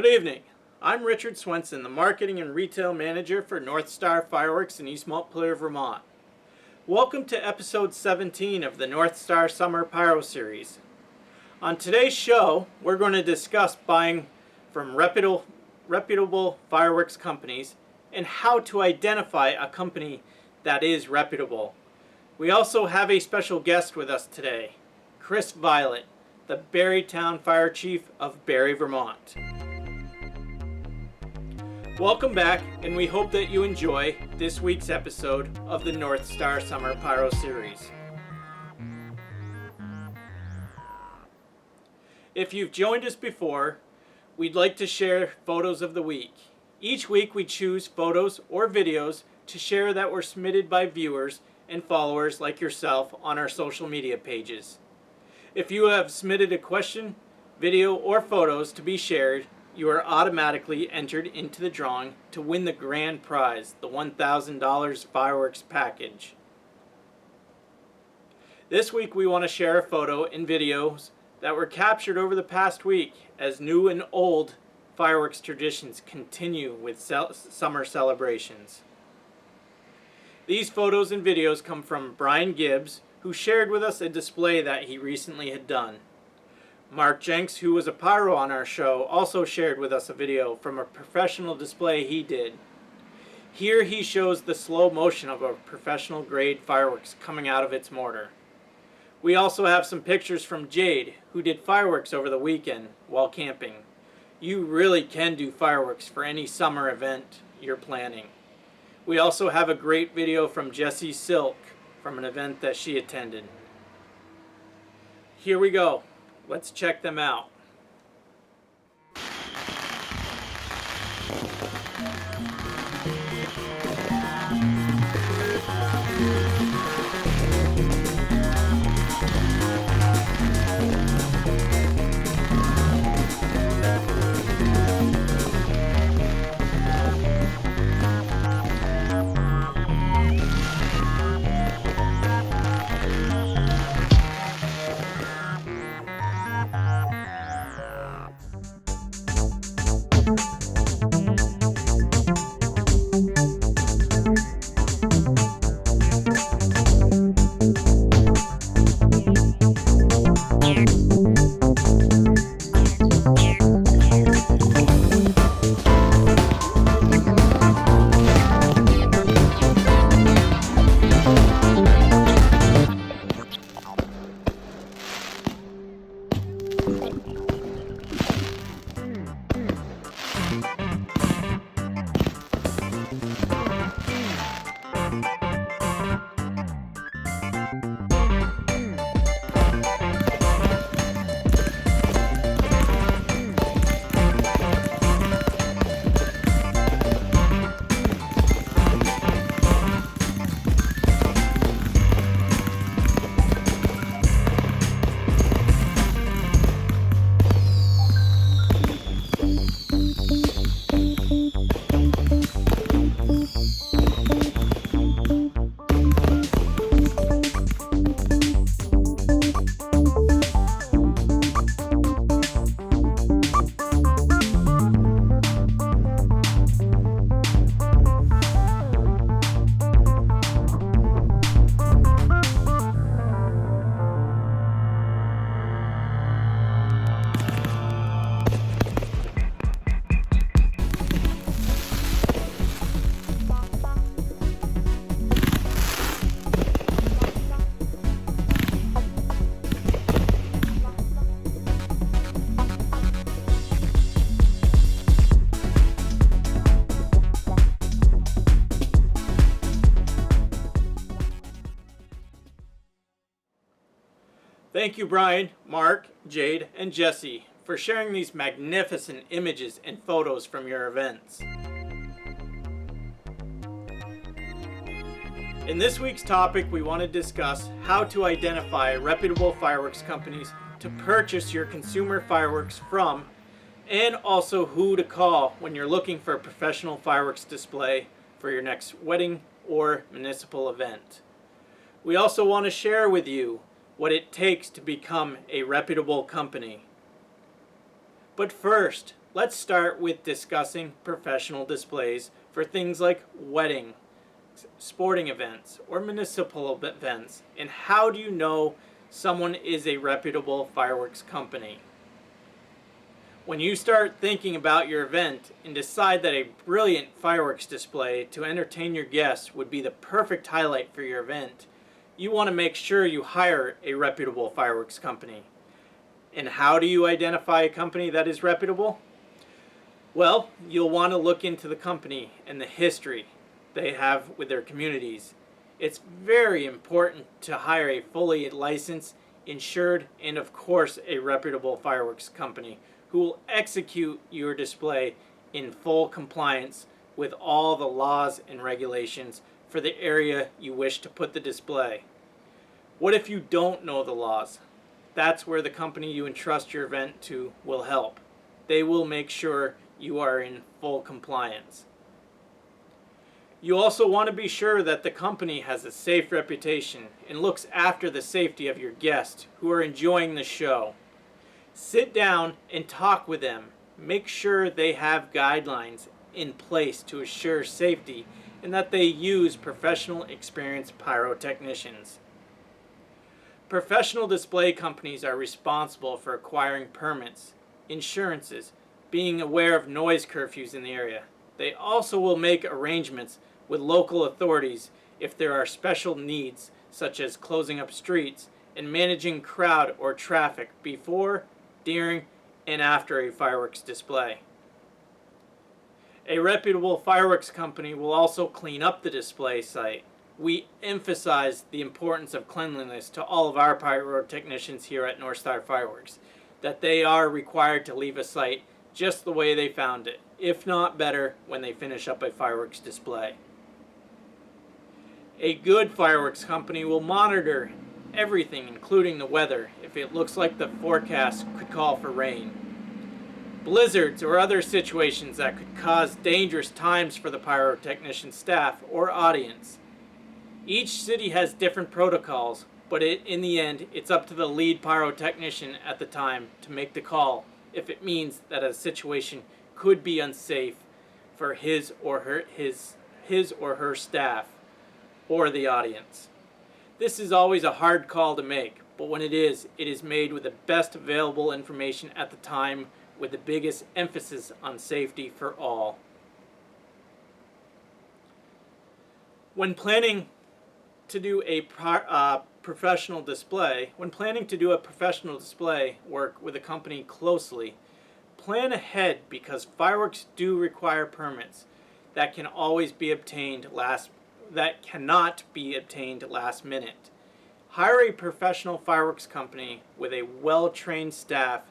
Good evening. I'm Richard Swenson, the Marketing and Retail Manager for Northstar Fireworks in East Montpelier, Vermont. Welcome to episode 17 of the Northstar Summer Pyro series. On today's show, we're going to discuss buying from reputable fireworks companies and how to identify a company that is reputable. We also have a special guest with us today, Chris Violette, the Barre Town Fire Chief of Barre, Vermont. Welcome back, and we hope that you enjoy this week's episode of the Northstar Summer Pyro series. If you've joined us before, we'd like to share photos of the week. Each week we choose photos or videos to share that were submitted by viewers and followers like yourself on our social media pages. If you have submitted a question, video, or photos to be shared, you are automatically entered into the drawing to win the grand prize, the $1,000 fireworks package. This week we want to share a photo and videos that were captured over the past week as new and old fireworks traditions continue with summer celebrations. These photos and videos come from Brian Gibbs, who shared with us a display that he recently had done. Mark Jenks, who was a pyro on our show, also shared with us a video from a professional display he did. Here he shows the slow motion of a professional grade fireworks coming out of its mortar. We also have some pictures from Jade, who did fireworks over the weekend while camping. You really can do fireworks for any summer event you're planning. We also have a great video from Jessie Silk from an event that she attended. Here we go. Let's check them out. Thank you, Brian, Mark, Jade, and Jesse for sharing these magnificent images and photos from your events. In this week's topic, we want to discuss how to identify reputable fireworks companies to purchase your consumer fireworks from, and also who to call when you're looking for a professional fireworks display for your next wedding or municipal event. We also want to share with you what it takes to become a reputable company. But first, Let's start with discussing professional displays for things like weddings, sporting events, or municipal events, and how do you know someone is a reputable fireworks company? When you start thinking about your event and decide that a brilliant fireworks display to entertain your guests would be the perfect highlight for your event, you want to make sure you hire a reputable fireworks company. And how do you identify a company that is reputable? Well, you'll want to look into the company and the history they have with their communities. It's very important to hire a fully licensed, insured, and of course a reputable fireworks company who will execute your display in full compliance with all the laws and regulations for the area you wish to put the display. What if you don't know the laws? That's where the company you entrust your event to will help. They will make sure you are in full compliance. You also want to be sure that the company has a safe reputation and looks after the safety of your guests who are enjoying the show. Sit down and talk with them. Make sure they have guidelines in place to assure safety and that they use professional, experienced pyrotechnicians. Professional display companies are responsible for acquiring permits, insurances, being aware of noise curfews in the area. They also will make arrangements with local authorities if there are special needs, such as closing up streets and managing crowd or traffic before, during, and after a fireworks display. A reputable fireworks company will also clean up the display site. We emphasize the importance of cleanliness to all of our pyrotechnicians here at Northstar Fireworks, that they are required to leave a site just the way they found it, if not better, when they finish up a fireworks display. A good fireworks company will monitor everything, including the weather, if it looks like the forecast could call for rain. Blizzards or other situations that could cause dangerous times for the pyrotechnician staff or audience. Each city has different protocols, but in the end, it's up to the lead pyrotechnician at the time to make the call if it means that a situation could be unsafe for his or her staff or the audience. This is always a hard call to make, but when it is made with the best available information at the time with the biggest emphasis on safety for all. When planning to do a professional display, work with a company closely, plan ahead because fireworks do require permits that cannot be obtained last minute. Hire a professional fireworks company with a well-trained staff.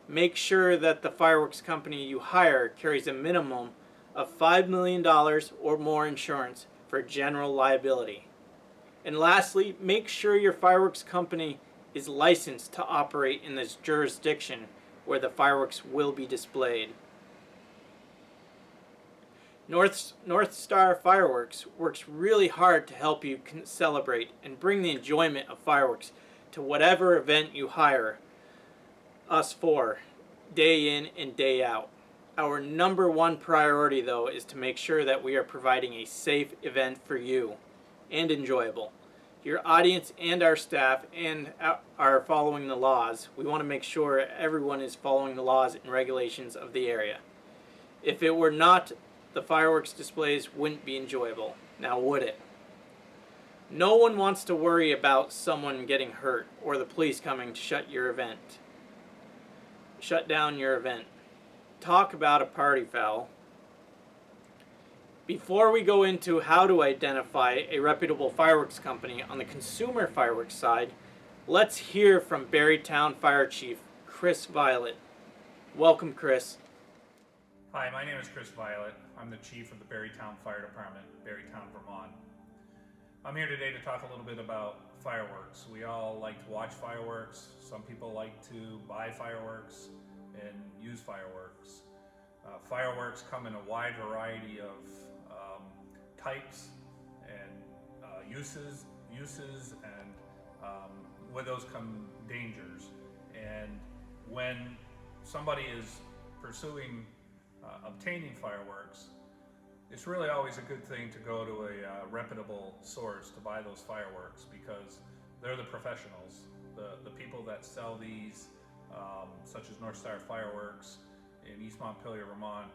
Make sure that the fireworks company you hire carries a minimum of $5 million or more insurance for general liability. And lastly, make sure your fireworks company is licensed to operate in this jurisdiction where the fireworks will be displayed. Northstar Fireworks works really hard to help you celebrate and bring the enjoyment of fireworks to whatever event you hire us for, day in and day out. Our number one priority, though, is to make sure that we are providing a safe event for you and enjoyable. Your audience and our staff are following the laws. We want to make sure everyone is following the laws and regulations of the area. If it were not, the fireworks displays wouldn't be enjoyable. Now would it? No one wants to worry about someone getting hurt or the police coming to shut down your event. Talk about a party foul. Before we go into how to identify a reputable fireworks company on the consumer fireworks side, let's hear from Barrytown Fire Chief Chris Violette. Welcome, Chris. Hi, my name is Chris Violette. I'm the Chief of the Barrytown Fire Department, Barrytown, Vermont. I'm here today to talk a little bit about fireworks. We all like to watch fireworks. Some people like to buy fireworks and use fireworks. Fireworks come in a wide variety of types and uses, and with those come dangers. And when somebody is pursuing obtaining fireworks, it's really always a good thing to go to a reputable source to buy those fireworks, because they're the professionals. The people that sell these, such as Northstar Fireworks in East Montpelier, Vermont,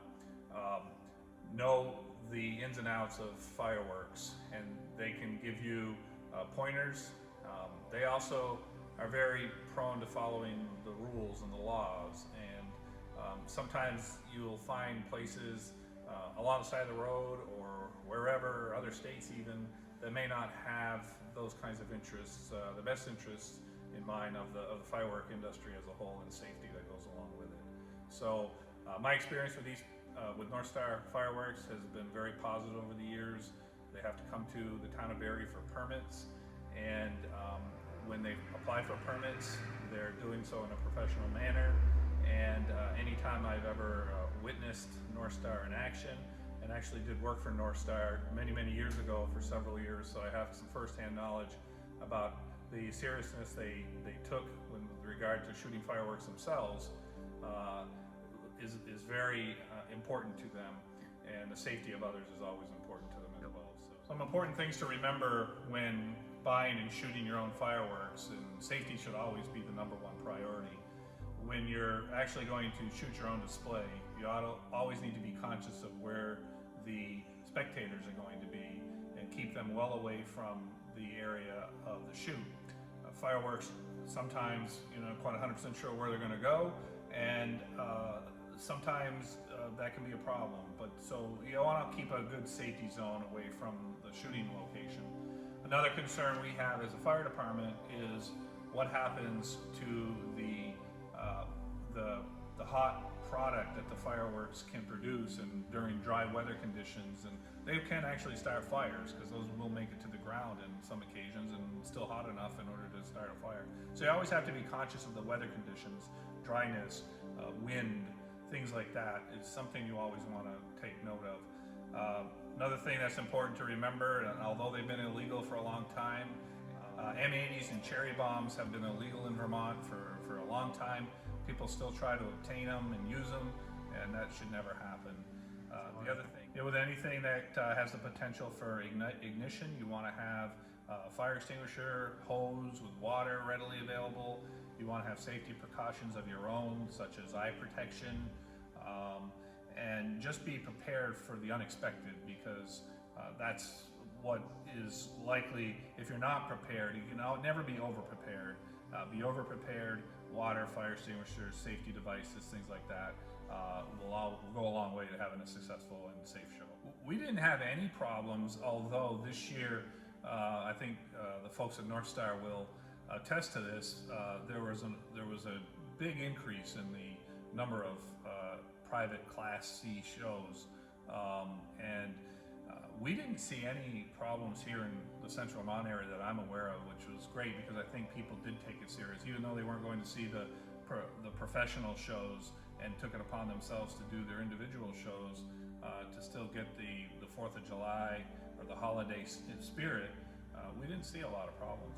know the ins and outs of fireworks, and they can give you pointers. They also are very prone to following the rules and the laws, and sometimes you'll find places along the side of the road or wherever, other states even, that may not have those kinds of interests, the best interests in mind of the firework industry as a whole, and safety that goes along with it. So my experience with these with Northstar Fireworks has been very positive over the years. They have to come to the town of Barre for permits, and when they apply for permits, they're doing so in a professional manner. And anytime I've ever witnessed Northstar in action, and actually did work for Northstar many years ago for several years, so I have some firsthand knowledge about the seriousness they took with regard to shooting fireworks themselves, is very important to them, and the safety of others is always important to them as well. So some important things to remember when buying and shooting your own fireworks, and safety should always be the #1 priority. When you're actually going to shoot your own display, you always need to be conscious of where the spectators are going to be, and keep them well away from the area of the shoot. Fireworks, sometimes you're not quite 100% sure where they're going to go, and sometimes that can be a problem. But so you want to keep a good safety zone away from the shooting location. Another concern we have as a fire department is what happens to the hot product that the fireworks can produce, and during dry weather conditions, and they can actually start fires, because those will make it to the ground in some occasions, and still hot enough in order to start a fire. So you always have to be conscious of the weather conditions, dryness, wind, things like that is something you always want to take note of. Another thing that's important to remember, and although they've been illegal for a long time, M80s and cherry bombs have been illegal in Vermont for a long time. People still try to obtain them and use them, and that should never happen. The other thing, with anything that has the potential for ignition, you want to have a fire extinguisher, hose with water readily available. You want to have safety precautions of your own, such as eye protection, and just be prepared for the unexpected, because that's what is likely. If you're not prepared, you can never be over-prepared. Be over-prepared. Water, fire extinguishers, safety devices, things like that will go a long way to having a successful and safe show. We didn't have any problems, although this year, I think the folks at Northstar will attest to this. There was a big increase in the number of private Class C shows, and we didn't see any problems here in the Central Vermont area that I'm aware of, which was great, because I think people did take it serious, even though they weren't going to see the professional shows and took it upon themselves to do their individual shows, to still get the 4th of July or the holiday spirit. We didn't see a lot of problems.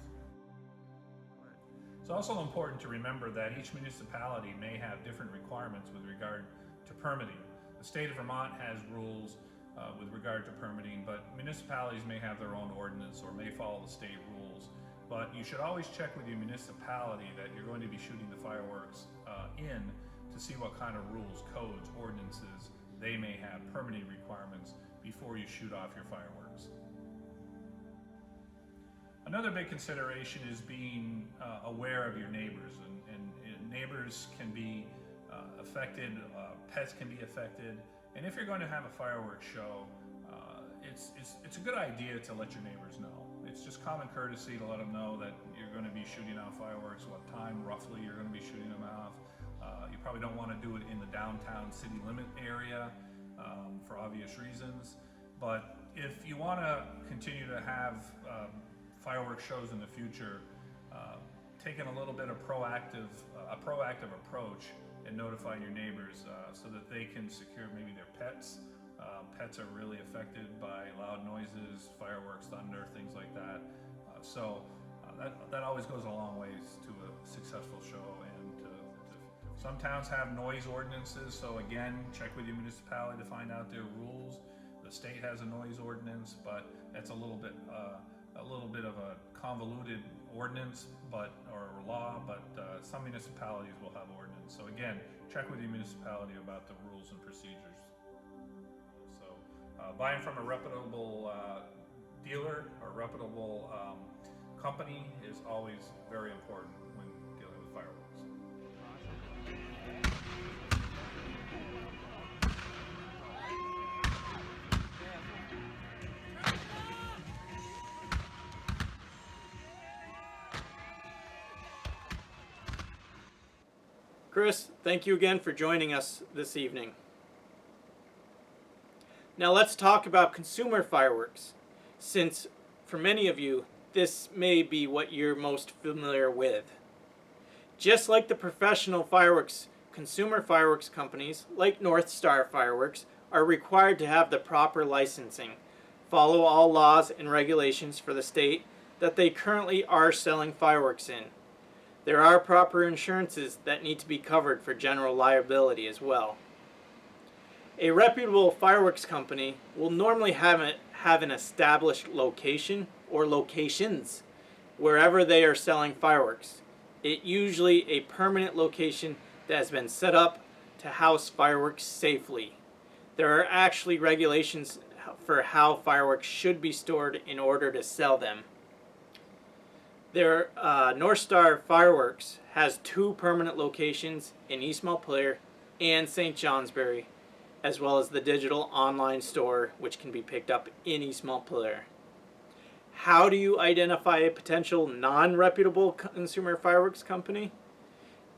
It's also important to remember that each municipality may have different requirements with regard to permitting. The state of Vermont has rules with regard to permitting, but municipalities may have their own ordinance or may follow the state rules. But you should always check with your municipality that you're going to be shooting the fireworks in, to see what kind of rules, codes, ordinances they may have, permitting requirements, before you shoot off your fireworks. Another big consideration is being aware of your neighbors, and neighbors can be affected, pets can be affected, and if you're going to have a fireworks show, it's a good idea to let your neighbors know. It's just common courtesy to let them know that you're going to be shooting off fireworks, what time roughly you're going to be shooting them off. You probably don't want to do it in the downtown city limit area for obvious reasons, but if you want to continue to have fireworks shows in the future, taking a little bit of proactive approach and notifying your neighbors so that they can secure maybe their pets. Pets are really affected by loud noises, fireworks, thunder, things like that. So that always goes a long ways to a successful show and to Some towns have noise ordinances, so again, check with your municipality to find out their rules. The state has a noise ordinance, but that's a little bit of a convoluted ordinance, or law. But some municipalities will have ordinance. So again, check with your municipality about the rules and procedures. So buying from a reputable dealer or reputable company is always very important when dealing with fireworks. Chris, thank you again for joining us this evening. Now let's talk about consumer fireworks, since for many of you, this may be what you're most familiar with. Just like the professional fireworks, consumer fireworks companies, like Northstar Fireworks, are required to have the proper licensing, follow all laws and regulations for the state that they currently are selling fireworks in. There are proper insurances that need to be covered for general liability as well. A reputable fireworks company will normally have an established location or locations wherever they are selling fireworks. It's usually a permanent location that has been set up to house fireworks safely. There are actually regulations for how fireworks should be stored in order to sell them. Northstar Fireworks has 2 permanent locations in East Montpelier and St. Johnsbury, as well as the digital online store, which can be picked up in East Montpelier. How do you identify a potential non-reputable consumer fireworks company?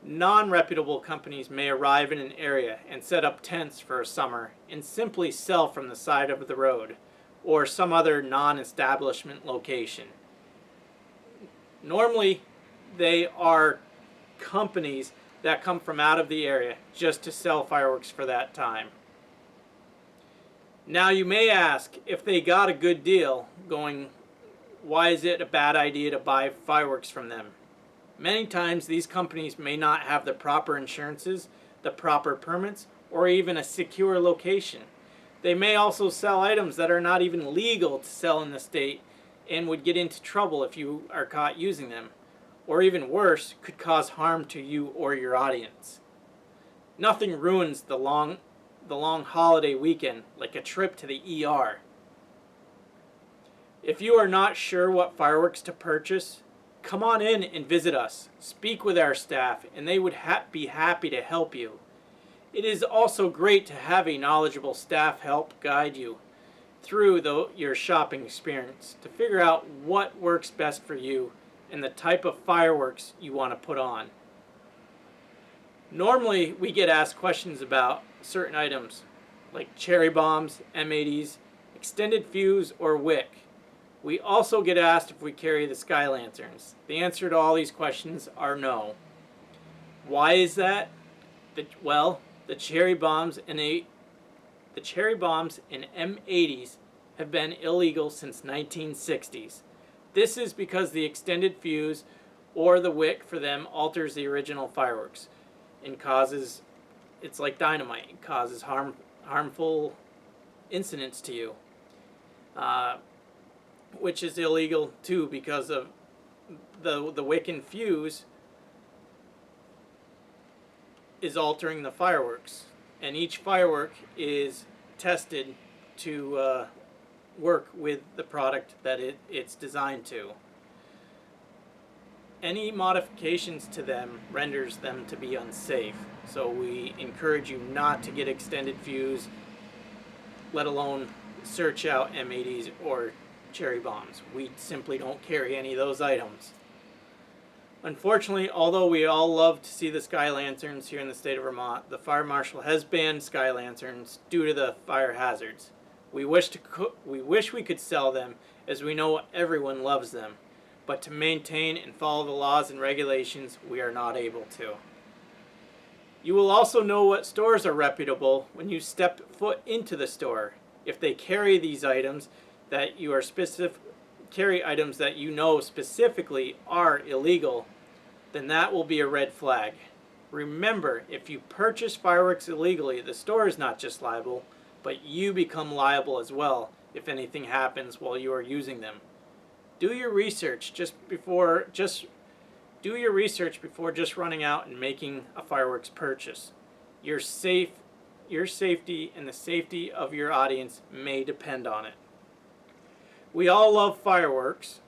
Non-reputable companies may arrive in an area and set up tents for a summer and simply sell from the side of the road or some other non-establishment location. Normally, they are companies that come from out of the area just to sell fireworks for that time. Now you may ask, if they got a good deal going, why is it a bad idea to buy fireworks from them? Many times these companies may not have the proper insurances, the proper permits, or even a secure location. They may also sell items that are not even legal to sell in the state and would get into trouble if you are caught using them, or even worse, could cause harm to you or your audience. Nothing ruins the long holiday weekend like a trip to the ER. If you are not sure what fireworks to purchase, come on in and visit us. Speak with our staff and they would be happy to help you. It is also great to have a knowledgeable staff help guide you through your shopping experience to figure out what works best for you and the type of fireworks you want to put on. Normally, we get asked questions about certain items like cherry bombs, M80s, extended fuse, or wick. We also get asked if we carry the sky lanterns. The answer to all these questions are no. Why is that? Well, the cherry bombs and M80s have been illegal since 1960s. This is because the extended fuse or the wick for them alters the original fireworks and it's like dynamite. It causes harmful incidents to you, which is illegal too because of the wick and fuse is altering the fireworks, and each firework is tested to work with the product that it's designed to. Any modifications to them renders them to be unsafe, so we encourage you not to get extended fuse, let alone search out M80s or cherry bombs. We simply don't carry any of those items. Unfortunately, although we all love to see the sky lanterns here in the state of Vermont, the fire marshal has banned sky lanterns due to the fire hazards. We wish we could sell them, as we know everyone loves them, but to maintain and follow the laws and regulations, we are not able to. You will also know what stores are reputable when you step foot into the store. If they carry these items that you are carry items that you know specifically are illegal, then that will be a red flag. Remember, if you purchase fireworks illegally, the store is not just liable, but you become liable as well if anything happens while you are using them. Do your research before just running out and making a fireworks purchase. Your safety and the safety of your audience may depend on it. We all love fireworks.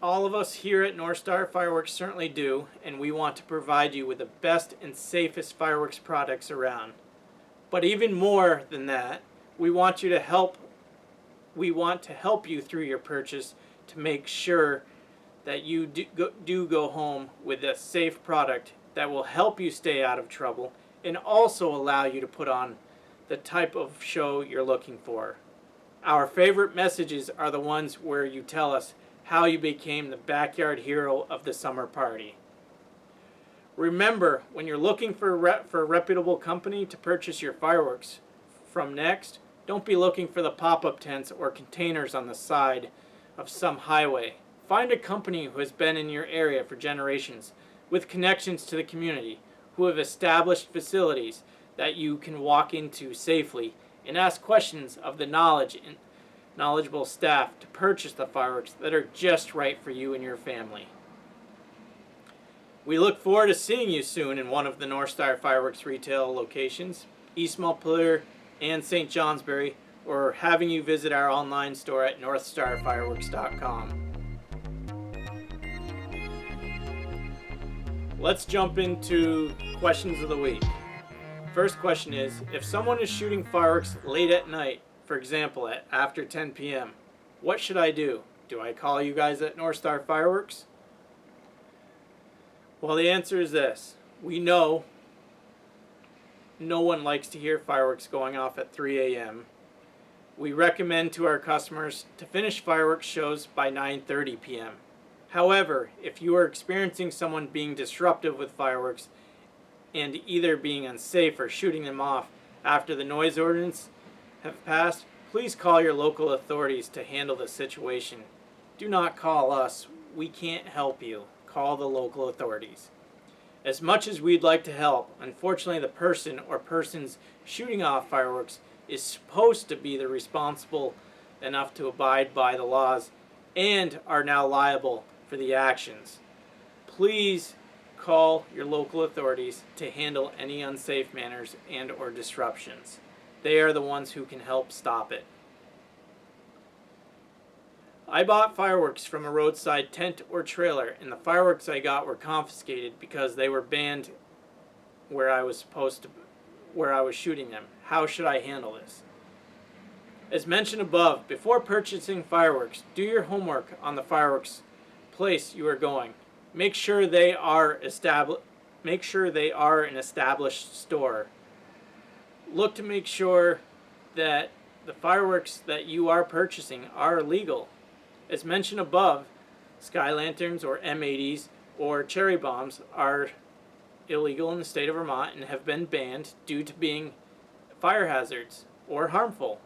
All of us here at Northstar Fireworks certainly do, and we want to provide you with the best and safest fireworks products around. But even more than that, we want to help you through your purchase to make sure that you do go home with a safe product that will help you stay out of trouble and also allow you to put on the type of show you're looking for. Our favorite messages are the ones where you tell us how you became the backyard hero of the summer party. Remember, when you're looking for a reputable company to purchase your fireworks from next, don't be looking for the pop-up tents or containers on the side of some highway. Find a company who has been in your area for generations, with connections to the community, who have established facilities that you can walk into safely and ask questions of the knowledgeable staff to purchase the fireworks that are just right for you and your family. We look forward to seeing you soon in one of the Northstar Fireworks retail locations, East Montpelier and St. Johnsbury, or having you visit our online store at northstarfireworks.com. Let's jump into questions of the week. First question is, if someone is shooting fireworks late at night, for example at after 10 p.m., what should I do? Do I call you guys at Northstar Fireworks? Well, the answer is this. We know no one likes to hear fireworks going off at 3 a.m. We recommend to our customers to finish fireworks shows by 9:30 p.m. However, if you are experiencing someone being disruptive with fireworks and either being unsafe or shooting them off after the noise ordinance have passed, please call your local authorities to handle the situation. Do not call us. We can't help you. Call the local authorities. As much as we'd like to help, unfortunately the person or persons shooting off fireworks is supposed to be the responsible enough to abide by the laws and are now liable for the actions. Please call your local authorities to handle any unsafe manners and or disruptions. They are the ones who can help stop it. I bought fireworks from a roadside tent or trailer, and the fireworks I got were confiscated because they were banned where I was shooting them. How should I handle this? As mentioned above, before purchasing fireworks, do your homework on the fireworks place you are going. Make sure they are an established store. Look to make sure that the fireworks that you are purchasing are legal. As mentioned above, sky lanterns or M80s or cherry bombs are illegal in the state of Vermont and have been banned due to being fire hazards or harmful.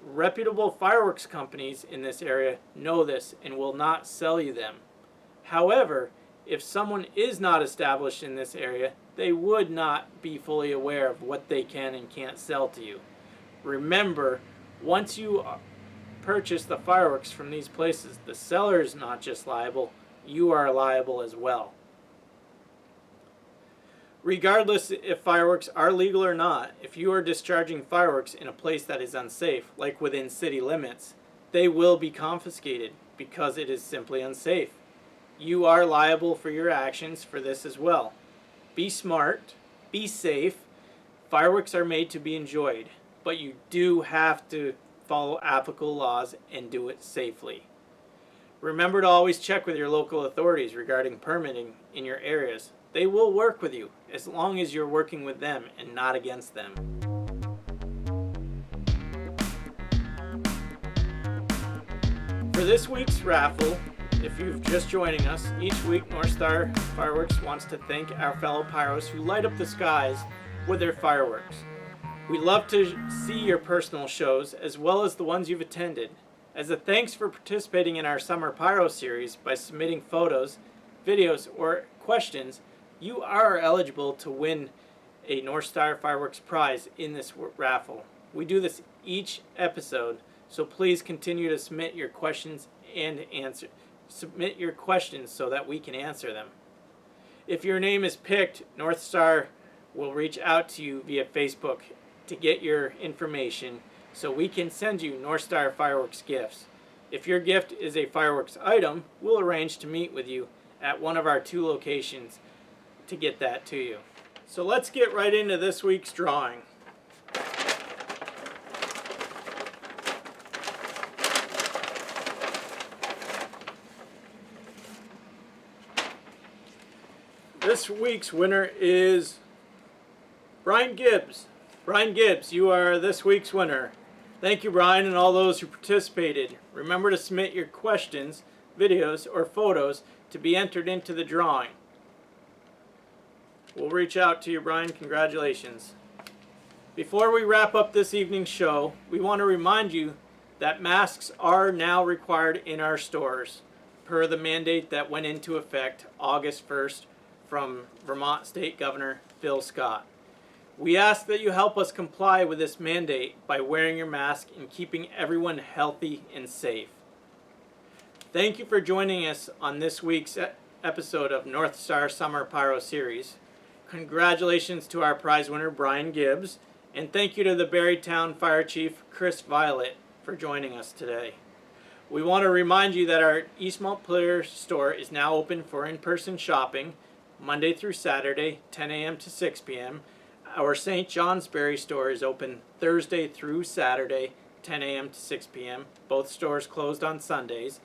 Reputable fireworks companies in this area know this and will not sell you them. However, if someone is not established in this area, they would not be fully aware of what they can and can't sell to you. Remember, once you purchase the fireworks from these places, the seller is not just liable, you are liable as well. Regardless if fireworks are legal or not, if you are discharging fireworks in a place that is unsafe, like within city limits, they will be confiscated because it is simply unsafe. You are liable for your actions for this as well. Be smart, be safe. Fireworks are made to be enjoyed, but you do have to follow applicable laws and do it safely. Remember to always check with your local authorities regarding permitting in your areas. They will work with you as long as you're working with them and not against them. For this week's raffle, if you're just joining us, each week Northstar Fireworks wants to thank our fellow pyros who light up the skies with their fireworks. We love to see your personal shows as well as the ones you've attended. As a thanks for participating in our Summer Pyro series by submitting photos, videos, or questions, you are eligible to win a Northstar Fireworks prize in this raffle. We do this each episode, so please continue to submit your questions so that we can answer them. If your name is picked, Northstar will reach out to you via Facebook to get your information so we can send you Northstar Fireworks gifts. If your gift is a fireworks item, we'll arrange to meet with you at one of our 2 locations to get that to you. So let's get right into this week's drawing. This week's winner is Brian Gibbs. Brian Gibbs, you are this week's winner. Thank you, Brian, and all those who participated. Remember to submit your questions, videos, or photos to be entered into the drawing. We'll reach out to you, Brian. Congratulations. Before we wrap up this evening's show, we want to remind you that masks are now required in our stores per the mandate that went into effect August 1st from Vermont State Governor Phil Scott. We ask that you help us comply with this mandate by wearing your mask and keeping everyone healthy and safe. Thank you for joining us on this week's episode of Northstar Summer Pyro Series. Congratulations to our prize winner, Brian Gibbs, and thank you to the Barrytown Fire Chief, Chris Violette, for joining us today. We want to remind you that our East Montpelier store is now open for in-person shopping, Monday through Saturday, 10 a.m. to 6 p.m. Our St. Johnsbury store is open Thursday through Saturday, 10 a.m. to 6 p.m. Both stores closed on Sundays.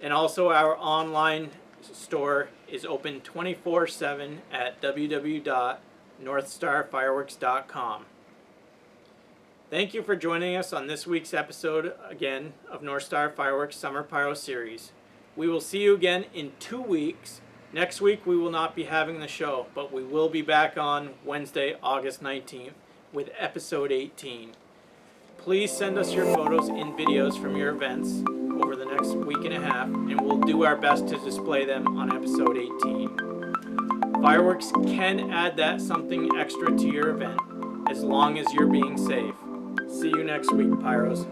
And also our online store is open 24/7 at www.northstarfireworks.com. Thank you for joining us on this week's episode again of Northstar Fireworks Summer Pyro Series. We will see you again in 2 weeks. Next week we will not be having the show, but we will be back on Wednesday, August 19th with episode 18. Please send us your photos and videos from your events over the next week and a half, and we'll do our best to display them on episode 18. Fireworks can add that something extra to your event, as long as you're being safe. See you next week, Pyros.